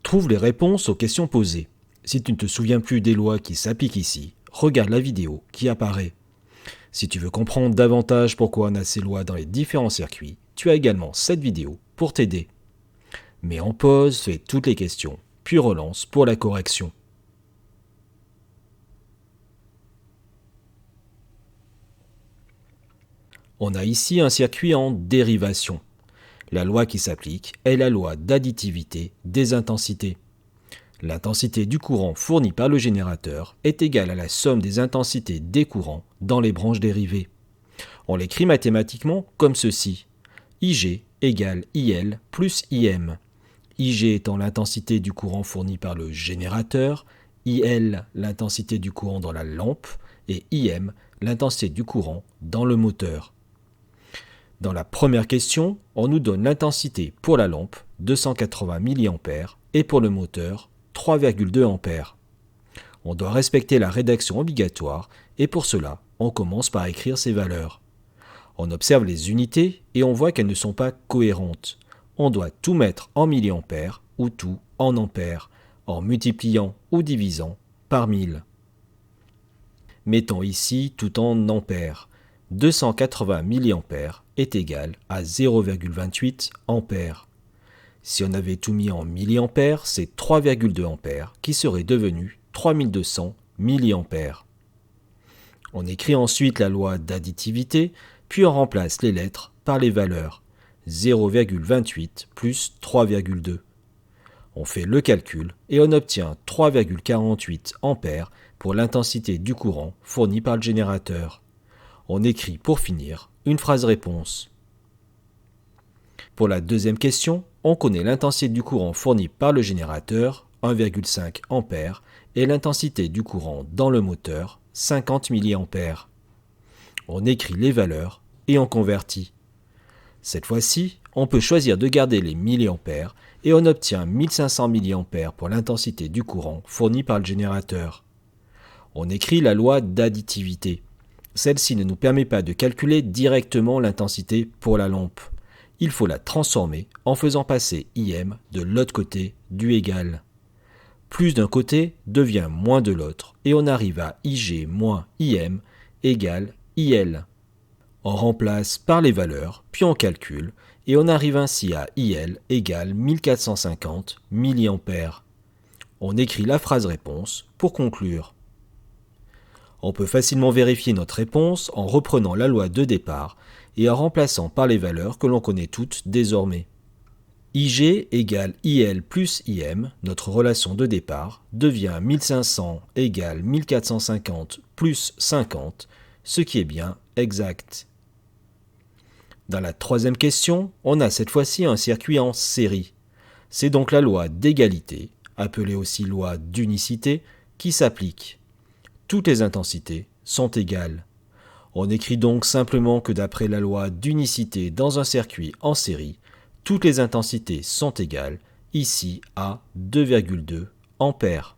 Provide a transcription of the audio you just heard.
Trouve les réponses aux questions posées. Si tu ne te souviens plus des lois qui s'appliquent ici, regarde la vidéo qui apparaît. Si tu veux comprendre davantage pourquoi on a ces lois dans les différents circuits, tu as également cette vidéo pour t'aider. Mets en pause, fais toutes les questions, puis relance pour la correction. On a ici un circuit en dérivation. La loi qui s'applique est la loi d'additivité des intensités. L'intensité du courant fourni par le générateur est égale à la somme des intensités des courants dans les branches dérivées. On l'écrit mathématiquement comme ceci. IG égale IL plus IM. IG étant l'intensité du courant fourni par le générateur, IL l'intensité du courant dans la lampe et IM l'intensité du courant dans le moteur. Dans la première question, on nous donne l'intensité pour la lampe, 280 mA, et pour le moteur, 3,2 A. On doit respecter la rédaction obligatoire, et pour cela, on commence par écrire ces valeurs. On observe les unités et on voit qu'elles ne sont pas cohérentes. On doit tout mettre en milliampères ou tout en ampères, en multipliant ou divisant par 1000. Mettons ici tout en ampères. 280 mA est égal à 0,28 ampères. Si on avait tout mis en milliampères, c'est 3,2 ampères qui serait devenu 3200 milliampères. On écrit ensuite la loi d'additivité, puis on remplace les lettres par les valeurs. 0,28 plus 3,2. On fait le calcul et on obtient 3,48 ampères pour l'intensité du courant fourni par le générateur. On écrit pour finir une phrase réponse. Pour la deuxième question, on connaît l'intensité du courant fourni par le générateur, 1,5 A, et l'intensité du courant dans le moteur, 50 mA. On écrit les valeurs et on convertit. Cette fois-ci, on peut choisir de garder les milliampères et on obtient 1500 mA pour l'intensité du courant fourni par le générateur. On écrit la loi d'additivité. Celle-ci ne nous permet pas de calculer directement l'intensité pour la lampe. Il faut la transformer en faisant passer IM de l'autre côté du égal. Plus d'un côté devient moins de l'autre et on arrive à IG moins IM égale IL. On remplace par les valeurs, puis on calcule et on arrive ainsi à IL égale 1450 mA. On écrit la phrase réponse pour conclure. On peut facilement vérifier notre réponse en reprenant la loi de départ et en remplaçant par les valeurs que l'on connaît toutes désormais. IG égale IL plus IM, notre relation de départ, devient 1500 égale 1450 plus 50, ce qui est bien exact. Dans la troisième question, on a cette fois-ci un circuit en série. C'est donc la loi d'égalité, appelée aussi loi d'unicité, qui s'applique. Toutes les intensités sont égales. On écrit donc simplement que d'après la loi d'unicité dans un circuit en série, toutes les intensités sont égales, ici à 2,2 ampères.